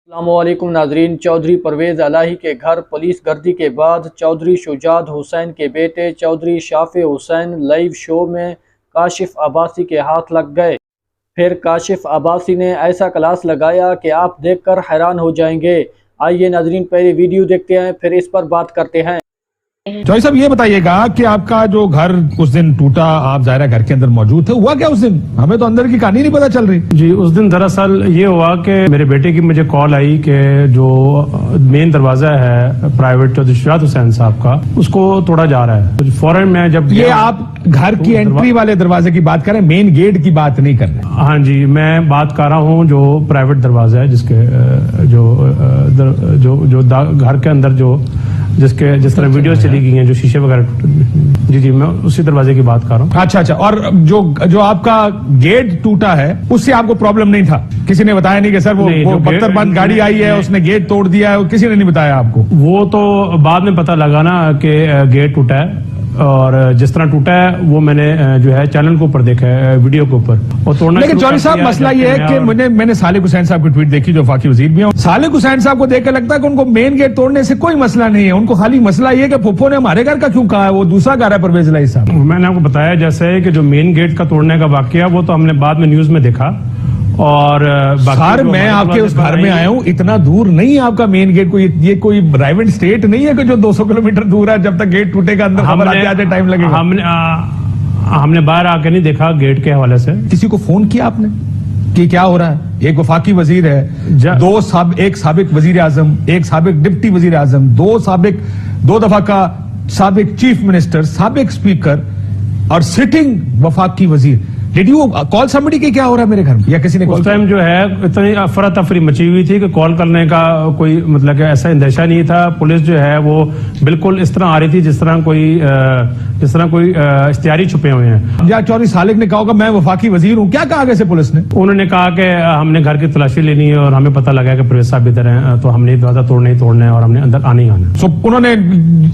अस्सलामुअलैकुम नाजरीन। चौधरी परवेज़ इलाही के घर पुलिस गर्दी के बाद चौधरी शुजात हुसैन के बेटे चौधरी शाफे हुसैन लाइव शो में काशिफ अब्बासी के हाथ लग गए। फिर काशिफ अब्बासी ने ऐसा क्लास लगाया कि आप देखकर हैरान हो जाएंगे। आइए नाजरीन, पहले वीडियो देखते हैं, फिर इस पर बात करते हैं। चौधरी साहब, ये बताइएगा कि आपका जो घर उस दिन टूटा, आप ज़ाहिर घर के अंदर मौजूद थे, हुआ क्या उस दिन? हमें तो अंदर की कहानी नहीं पता चल रही। जी, उस दिन दरअसल ये हुआ कि मेरे बेटे की मुझे कॉल आई कि जो मेन दरवाजा है प्राइवेट चौधरी शुजात हुसैन साहब का, उसको तोड़ा जा रहा है। तो फौरन मैं जब ये आप घर की एंट्री वाले दरवाजे की बात करें, मेन गेट की बात नहीं कर रहे? हाँ जी, मैं बात कर रहा हूँ जो प्राइवेट दरवाजा है, जिसके जो घर के अंदर जो जिस तरह वीडियो चली गई हैं, जो शीशे वगैरह। जी, मैं उसी दरवाजे की बात कर रहा हूँ। अच्छा। और जो आपका गेट टूटा है, उससे आपको प्रॉब्लम नहीं था? किसी ने बताया नहीं कि सर वो बख्तरबंद गाड़ी आई है, उसने गेट तोड़ दिया है? किसी ने नहीं बताया आपको? वो तो बाद में पता लगा ना कि गेट टूटा है, और जिस तरह टूटा है वो मैंने जो है चैनल के ऊपर देखा है, वीडियो के ऊपर, और तोड़ना। लेकिन चौधरी साहब, मसला ये है कि मैंने सालिक हुसैन साहब की ट्वीट देखी, जो वफाकी वजीर भी हैं। सालिक हुसैन साहब को देख के लगता है कि उनको मेन गेट तोड़ने से कोई मसला नहीं है, उनको खाली मसला ये कि फुप्पो ने हमारे घर का क्यों कहा है, वो दूसरा घर है परवेज इलाही साहब। मैंने आपको बताया जैसे कि जो मेन गेट का तोड़ने का वाकया, वो तो हमने बाद में न्यूज में देखा। और सर, मैं आपके उस घर में आया हूँ, इतना दूर नहीं है आपका मेन गेट। ये कोई प्राइवेट स्टेट नहीं है कि जो 200 किलोमीटर दूर है, जब तक गेट टूटेगा अंदर खबर आते टाइम लगेगा। हमने बाहर आके नहीं देखा गेट के हवाले से। किसी को फोन किया आपने कि क्या हो रहा है? एक वफाकी वजीर है, एक साबिक वजीर आजम, एक साबिक डिप्टी वजीर आजम, दो दफा का साबिक चीफ मिनिस्टर, साबिक स्पीकर और सिटिंग वफाकी वजीर। Did you call somebody कि क्या हो रहा है मेरे घर में, या किसी ने? उस टाइम जो है इतनी अफरा तफरी मची हुई थी कि कॉल करने का कोई मतलब कि ऐसा अंदेशा नहीं था। पुलिस जो है वो बिल्कुल इस तरह आ रही थी जिस तरह कोई इश्तिहारी छुपे हुए हैं। या चौधरी सालिक ने कहा होगा मैं वफाकी वजीर हूँ, क्या कहा आगे से पुलिस ने? उन्होंने कहा कि हमने घर की तलाशी लेनी है और हमें पता लगा कि परवेज साहब इधर हैं, तो हमने दरवाजा तोड़ना है और हमने अंदर आने ही आना। सो उन्होंने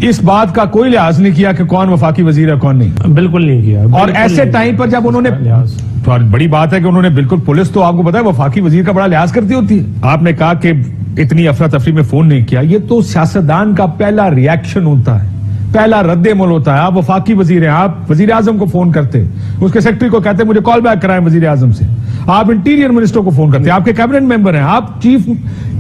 इस बात का कोई लिहाज नहीं किया कि कौन वफाकी वजीर है कौन नहीं? बिल्कुल नहीं किया। और ऐसे टाइम पर जब उन्होंने, तो बड़ी बात है कि उन्होंने बिल्कुल, पुलिस तो आपको पता है वफाकी वजीर का बड़ा लिहाज करती होती है। आपने कहा कि इतनी अफरा तफरी में फोन नहीं किया, ये तो सियासतदान का पहला रिएक्शन होता है, पहला रद्द-ए-अमल होता है। आप वफाकी वजीर हैं, आप वजीर आजम को फोन करते, उसके सेक्रेटरी को कहते मुझे कॉल बैक कराएं वजीर आजम से। आप इंटीरियर मिनिस्टर को फोन करते हैं, आपके कैबिनेट मेंबर हैं, आप chief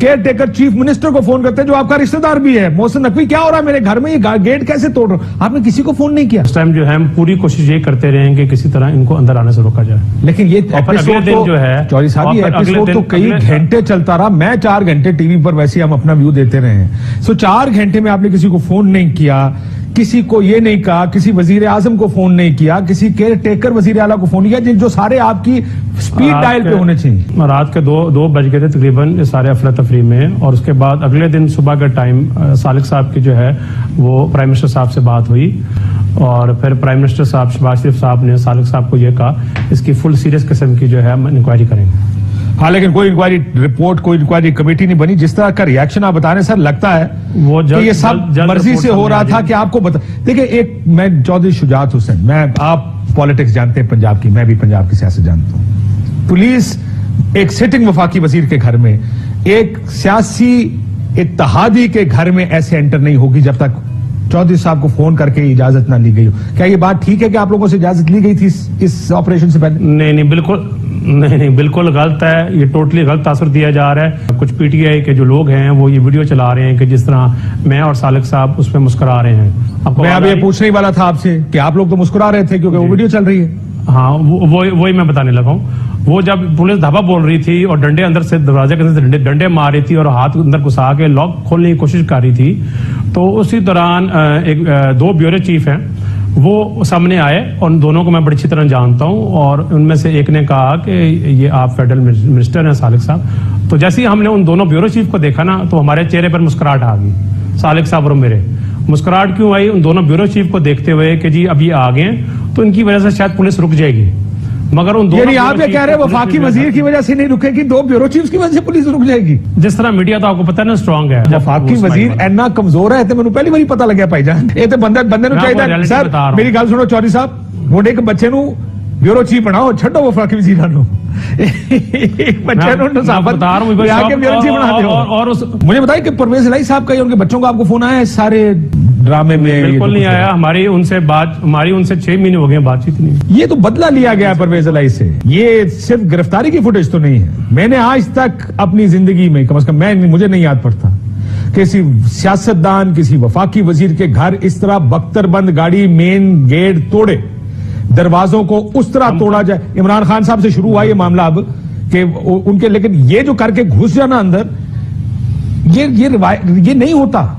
care taker chief minister को फोन करते हैं, जो आपका रिश्तेदार भी है। मोहसिन नकवी, क्या हो रहा है मेरे घर में, ये गेट कैसे तोड़ रहा हूं? आपने किसी को फोन नहीं किया? इस टाइम जो है हम पूरी कोशिश ये करते रहे कि किसी तरह इनको अंदर आने से रोका जाए। लेकिन ये एपिसोड तो जो है चौधरी साहब, ये एपिसोड तो कई घंटे चलता रहा। मैं 4 घंटे टीवी पर वैसे हम अपना व्यू देते रहे हैं। सो 4 घंटे में आपने किसी को फोन नहीं किया, किसी को ये नहीं कहा, किसी वजीर आजम को फोन नहीं किया, किसी केयर टेकर वजीर आला को फोन किया, जो सारे आपकी स्पीड डायल पे होने चाहिए। रात के 2 बज गए थे तकरीबन इस सारे अफरा तफरी में। और उसके बाद अगले दिन सुबह का टाइम सालिक साहब की जो है वो प्राइम मिनिस्टर साहब से बात हुई, और फिर प्राइम मिनिस्टर साहब शहबाज शरीफ साहब ने सालिक साहब को यह कहा इसकी फुल सीरियस किस्म की जो है हम इंक्वायरी करेंगे। हाँ, लेकिन कोई इंक्वायरी रिपोर्ट, कोई इंक्वायरी कमेटी नहीं बनी। जिस तरह का रिएक्शन आप बता रहे हैं सर, लगता है वो कि ये सब मर्जी से हो रहा था कि आपको बता। देखिए, एक मैं चौधरी शुजात हुसैन, आप पॉलिटिक्स जानते हैं पंजाब की, मैं भी पंजाब की सियासत जानता हूं। पुलिस एक सिटिंग वफाकी वजीर के घर में, एक सियासी इत्तेहादी के घर में ऐसे एंटर नहीं होगी जब तक चौधरी साहब को फोन करके इजाजत ना ली गई हो। क्या ये बात ठीक है कि आप लोगों से इजाजत ली गई थी इस ऑपरेशन से पहले? नहीं, बिल्कुल गलत है। ये टोटली गलत तासुर दिया जा रहा है। कुछ पीटीआई के जो लोग हैं वो ये वीडियो चला रहे हैं कि जिस तरह मैं और सालिक साहब उस पर मुस्कुरा रहे हैं। मैं अब ये पूछने ही वाला था आपसे कि आप लोग तो मुस्कुरा रहे थे क्योंकि वो वीडियो चल रही है। हाँ, वही मैं बताने लगा हूँ। वो जब पुलिस धाबा बोल रही थी और डंडे अंदर से दरवाजे के अंदर से डंडे मार रही थी और हाथ अंदर घुसा के लॉक खोलने की कोशिश कर रही थी, तो उसी दौरान 2 ब्यूरो चीफ हैं वो सामने आए, और दोनों को मैं बड़ी अच्छी तरह जानता हूं। और उनमें से एक ने कहा कि ये आप फेडरल मिनिस्टर हैं सालिक साहब। तो जैसे ही हमने उन दोनों ब्यूरो चीफ को देखा ना, तो हमारे चेहरे पर मुस्कुराहट आ गई, सालिक साहब और मेरे। मुस्कुराहट क्यों आई? उन दोनों ब्यूरो चीफ को देखते हुए कि जी अब ये आ गए तो इनकी वजह से शायद पुलिस रुक जाएगी। मगर उन दोनों, आप ये कह रहे हैं वफाकी वजीर की वजह से नहीं रुकेगी, 2 ब्यूरो चीफ की वजह से पुलिस रुक जाएगी? जिस तरह मीडिया तो आपको पता है ना स्ट्रांग है। वफाकी वजीर इतना कमजोर है, मैंने पहली बार पता लगे भाईजान। ये तो बंदे चाहिए सर। मेरी गल सुनो चौधरी साहब, वो एक बच्चे ब्यूरो चीफ बनाओ, छो वफाकी वजीर। एक बच्चे ने बता रहा हूं, मुझे बताइए कि परवेज इलाही साहब का या उनके बच्चों का आपको फोन आया है सारे ड्रामे में? बिल्कुल नहीं आया। हमारी उनसे 6 महीने हो गए, बातचीत नहीं। ये तो बदला लिया गया परवेज इलाही से। ये सिर्फ गिरफ्तारी की फुटेज तो नहीं है। मैंने आज तक अपनी जिंदगी में कम से कम मुझे नहीं याद पड़ता किसी सियासतदान, किसी वफाकी वजीर के घर इस तरह बख्तरबंद गाड़ी मेन गेट तोड़े, दरवाजों को उस तरह तोड़ा जाए। इमरान खान साहब से शुरू हुआ ये मामला अब कि उनके, लेकिन ये जो करके घुस जाना अंदर, ये नहीं होता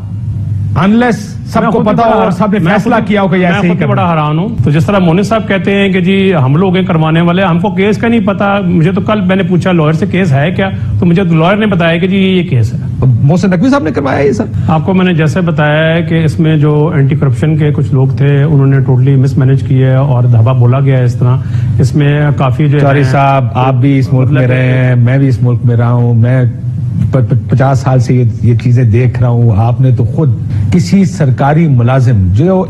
अनलेस सबको पता हो और सबने फैसला किया हो कि ऐसे ही। बड़ा हैरान हूं। तो जिस तरह मोनी साहब कहते हैं कि जी हम लोग हैं करवाने वाले, हमको केस का नहीं पता। मुझे तो कल मैंने पूछा लॉयर से केस है क्या, तो मुझे तो लॉयर ने बताया कि जी ये केस है। मोहसिन नकवी साहब ने करवाया ये सर? आपको मैंने जैसे बताया है कि इसमें जो एंटी करप्शन के कुछ लोग थे उन्होंने टोटली मिसमैनेज किया है और धावा बोला गया है इस तरह। इसमें काफी जो सॉरी साहब, आप भी इस मुल्क में रहे हैं, मैं भी इस मुल्क में रहा हूं, मैं 50 साल से ये चीजें देख रहा हूं। आपने तो खुद किसी सरकारी मुलाजिम, जो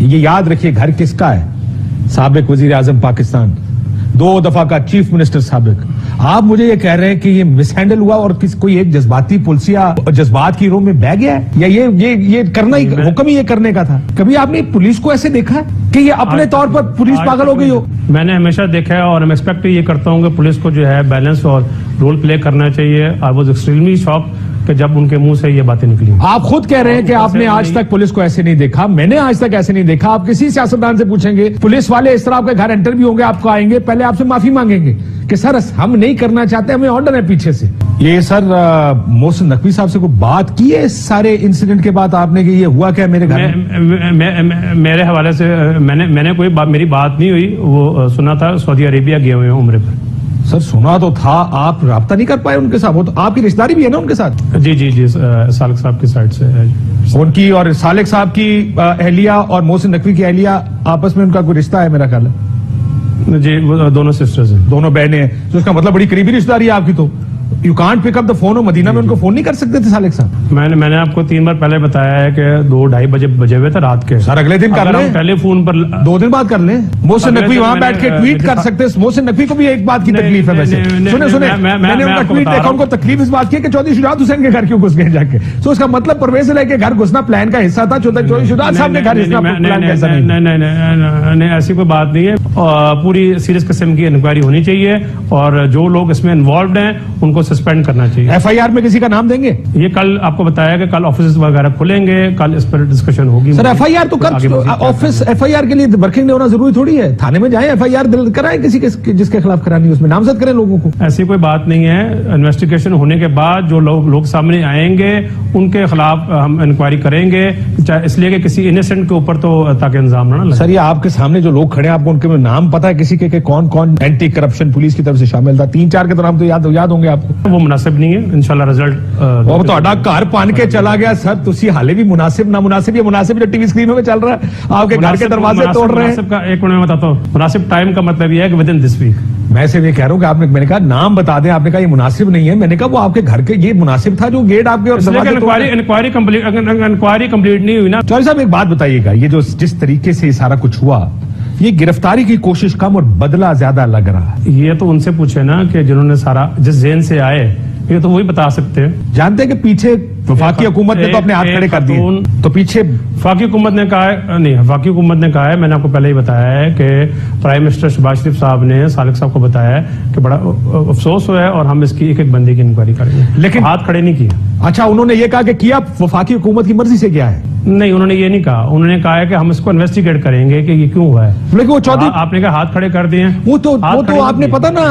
ये याद रखिए घर किसका है, साबिक वजीर आजम पाकिस्तान, 2 दफा का चीफ मिनिस्टर साबिक, आप मुझे ये कह रहे हैं कि ये मिसहैंडल हुआ और कोई एक जज्बाती पुलिसिया जज्बात की रोह में बह गया है, या ये करना ही हुक्म ही ये करने का था? कभी आपने पुलिस को ऐसे देखा है कि ये अपने तौर पर पुलिस पागल हो गई हो? मैंने हमेशा देखा है और मैं एक्सपेक्ट ये करता हूँ कि पुलिस को जो है बैलेंस और रोल प्ले करना चाहिए। आई वाज एक्सट्रीमली शॉक कि जब उनके मुंह से ये बातें निकली। आप खुद कह रहे हैं कि आपने आज तक पुलिस को ऐसे नहीं देखा, मैंने आज तक ऐसे नहीं देखा। आप किसी सियासतदान से पूछेंगे, पुलिस वाले इस तरह आपके घर एंटर भी होंगे, आपको आएंगे, पहले आपसे माफी मांगेंगे कि सर हम नहीं करना चाहते, हमें ऑर्डर है पीछे से। ये सर मोहसिन नकवी साहब से कोई बात की है इस सारे इंसिडेंट के बाद आपने कि ये हुआ क्या मेरे घर में? मेरे हवाले से मैंने कोई मेरी बात नहीं हुई। वो सुना था सऊदी अरेबिया गए हुए हैं उम्रे पर। सर सुना तो था, आप राब्ता नहीं कर पाए उनके साथ? वो तो आपकी रिश्तेदारी भी है ना उनके साथ? जी सालिक साहब की साइड से उनकी और सालिक साहब की अहलिया और मोहसिन नकवी की अहलिया आपस में उनका कोई रिश्ता है मेरा ख्याल है? जी वो दोनों सिस्टर्स हैं, दोनों बहनें हैं, तो उसका मतलब बड़ी करीबी रिश्तेदारी है आपकी। तो you can't pick up the phone. और मदीना में उनको फोन नहीं कर सकते थे सालिक साहब? मैंने आपको 3 बार पहले बताया है कि 2-2:30 बजे हुए थे रात के। सर अगले दिन कर लें, टेलीफोन पर 2 दिन बाद कर लें। मोहसिन नकवी वहां बैठ के ट्वीट कर सकते हैं। मोहसिन नकवी को भी एक बात की तकलीफ है वैसे। सुने मैंने उनका ट्वीट देखा, उनको तकलीफ इस बात की कि चौधरी शुजात हुसैन के घर क्यों घुस गए जाके। तो उसका मतलब परवेज इलाही के घर घुसना प्लान का हिस्सा था, चौधरी शुजात साहब ने घर घुसना प्लान कैसा नहीं, ऐसी कोई बात नहीं है। पूरी सीरियस किस्म की इंक्वायरी होनी चाहिए और जो लोग इसमें इन्वॉल्व हैं उनको सस्पेंड करना चाहिए। एफआईआर में किसी का नाम देंगे? ये कल आपको बताया कि कल ऑफिस वगैरह खुलेंगे, कल इस पर डिस्कशन होगी। सर एफआईआर तो कर, ऑफिस एफआईआर के लिए वर्किंग होना जरूरी थोड़ी है। थाने में जाएं, एफआईआर कराएं किसी के जिसके खिलाफ करानी है, उसमें नामजद करें लोगों को। ऐसी कोई बात नहीं है। इन्वेस्टिगेशन होने के बाद जो लोग सामने आएंगे उनके खिलाफ हम इंक्वायरी करेंगे, इसलिए कि किसी इनोसेंट के ऊपर तो ताकि इल्जाम ना लगे। सर ये आपके सामने जो लोग खड़े हैं, आपको उनके नाम पता है किसी के कौन कौन एंटी करप्शन पुलिस की तरफ से शामिल था? 3-4 के तो नाम तो याद होंगे आपको। वो मुनासिब नहीं है, इंशाल्लाह रिजल्ट वो तो घर पान के चला गया। सर तुसी हाले भी मुनासिब ना मुनासिब, ये मुनासिब जो टीवी स्क्रीन में चल रहा है, आपके घर के दरवाजे तोड़ रहे हैं। एक मिनट में बताता हूँ। मुनासिब टाइम का मतलब ये है कि विद इन दिस वीक। मैं सिर्फ ये कह रहा हूँ कि आपने, मैंने कहा नाम बता दें, आपने कहा ये मुनासिब नहीं है, मैंने कहा वो आपके घर के ये मुनासिब था जो गेट आपके इंक्वायरी कंप्लीट नहीं हुई ना। चौधरी साहब एक बात बताइएगा, ये जो जिस तरीके से सारा कुछ हुआ, ये गिरफ्तारी की कोशिश कम और बदला ज्यादा लग रहा है। ये तो उनसे पूछे ना कि जिन्होंने सारा जिस जेन से आए, ये तो वही बता सकते हैं। जानते हैं कि पीछे वफाकी हुकूमत ने तो अपने हाथ खड़े कर दिए, तो पीछे वफाकी हुकूमत ने कहा है, नहीं वफाकी हुकूमत ने कहा है, मैंने आपको पहले ही बताया है कि प्राइम मिनिस्टर शहबाज शरीफ साहब ने सालिक साहब को बताया है कि बड़ा अफसोस हुआ है और हम इसकी एक बंदे की इंक्वायरी करेंगे, लेकिन हाथ खड़े नहीं किए। अच्छा, उन्होंने ये कहा कि किया वफाकी हुकूमत की मर्जी से किया है? नहीं, उन्होंने ये नहीं कहा। उन्होंने कहा है कि हम इसको इन्वेस्टिगेट करेंगे कि ये क्यों हुआ है। लेकिन वो चौधरी आपने कहा हाथ खड़े कर दिए। वो तो आपने पता ना,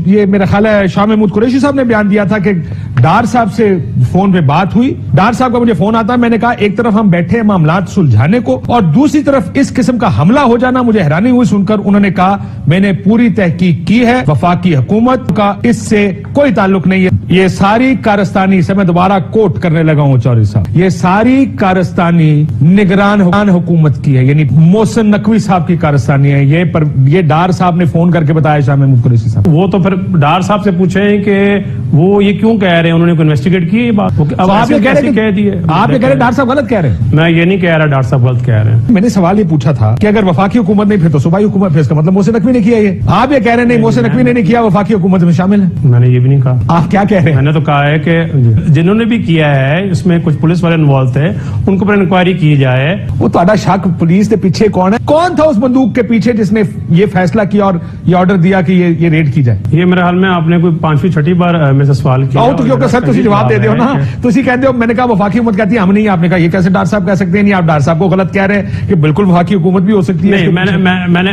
ये मेरा ख्याल है शाह महमूद कुरैशी साहब ने बयान दिया था कि डार साहब से फोन पे बात हुई, डार साहब का मुझे फोन आता है, मैंने कहा एक तरफ हम बैठे हैं मामलात सुलझाने को और दूसरी तरफ इस किस्म का हमला हो जाना मुझे हैरानी हुई सुनकर। उन्होंने कहा मैंने पूरी तहकीक की है, वफाकी हुकूमत का इससे कोई ताल्लुक नहीं है। ये सारी कारस्तानी से, मैं दोबारा कोट करने लगा हूं चौधरी साहब, ये सारी कारस्तानी निगरान हुकूमत की है, यानी मोहसिन नकवी साहब की कारस्तानी है। ये डार साहब ने फोन करके बताया शाह महमूद कुरैशी साहब। वो तो फिर डार साहब से पूछे कि वो ये क्यों कह रहे हैं, उन्होंने इन्वेस्टिगेट की ये बात। अब आप ये कह रहे कह दिए, आप ये कह रहे डार साहब गलत कह रहे हैं। मैं ये नहीं कह रहा डार साहब गलत कह रहे हैं। मैंने सवाल ये पूछा था कि अगर वफाकी हुकूमत नहीं फिर तो सूबाई हुकूमत, फिर इसका मतलब मोहसिन नकवी ने किया ये। आप ये कह रहे हैं नहीं मोहसिन नकवी ने नहीं किया, वफाकी हुकूमत में शामिल है। मैंने ये भी नहीं कहा। आप क्या कह रहे हैं? मैंने तो कहा है कि जिन्होंने भी किया है इसमें कुछ पुलिस वाले इन्वॉल्व थे, उनको पर इंक्वायरी की जाए। वो ਤੁਹਾਡਾ शक पुलिस के पीछे कौन है? कौन था उस बंदूक के पीछे जिसने ये फैसला किया और ये ऑर्डर दिया कि ये रेड की जाए? ये मेरे हाल में आपने कोई 5वीं 6ठी बार मेरे से सवाल किया। तो क्योंकि सर तुम जवाब दे दो ना, तुम कहते हो मैंने कहा वफाकी हुकूमत कहती है हम नहीं, आपने कहा ये कैसे डार साहब कह सकते हैं? नहीं, आप डार साहब को गलत कह रहे हैं कि बिल्कुल वफाकी हुकूमत भी हो सकती है। नहीं,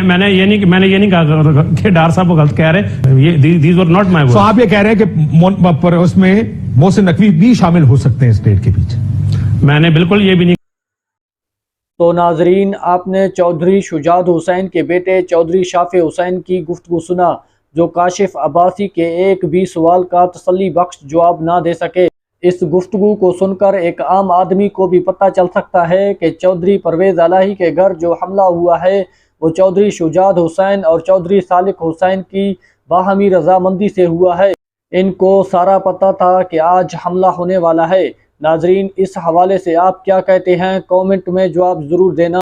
मैंने ये नहीं कहा कि डार साहब को गलत कह रहे। ये these were not my words. तो आप ये कह रहे हैं कि उसमें मोहसिन नकवी भी शामिल हो सकते हैं इस रेड के पीछे? मैंने बिल्कुल ये भी नहीं। तो नाजरीन, आपने चौधरी शुजात हुसैन के बेटे चौधरी शाफे हुसैन की गुफ्तगू सुना, जो काशिफ अब्बासी के एक भी सवाल का तसल्ली बख्श जवाब ना दे सके। इस गुफ्तगू को सुनकर एक आम आदमी को भी पता चल सकता है कि चौधरी परवेज अलाही के घर जो हमला हुआ है वो चौधरी शुजात हुसैन और चौधरी सालिक हुसैन की बाहमी रजामंदी से हुआ है। इनको सारा पता था कि आज हमला होने वाला है। नाजरीन, इस हवाले से आप क्या कहते हैं? कमेंट में जवाब ज़रूर देना।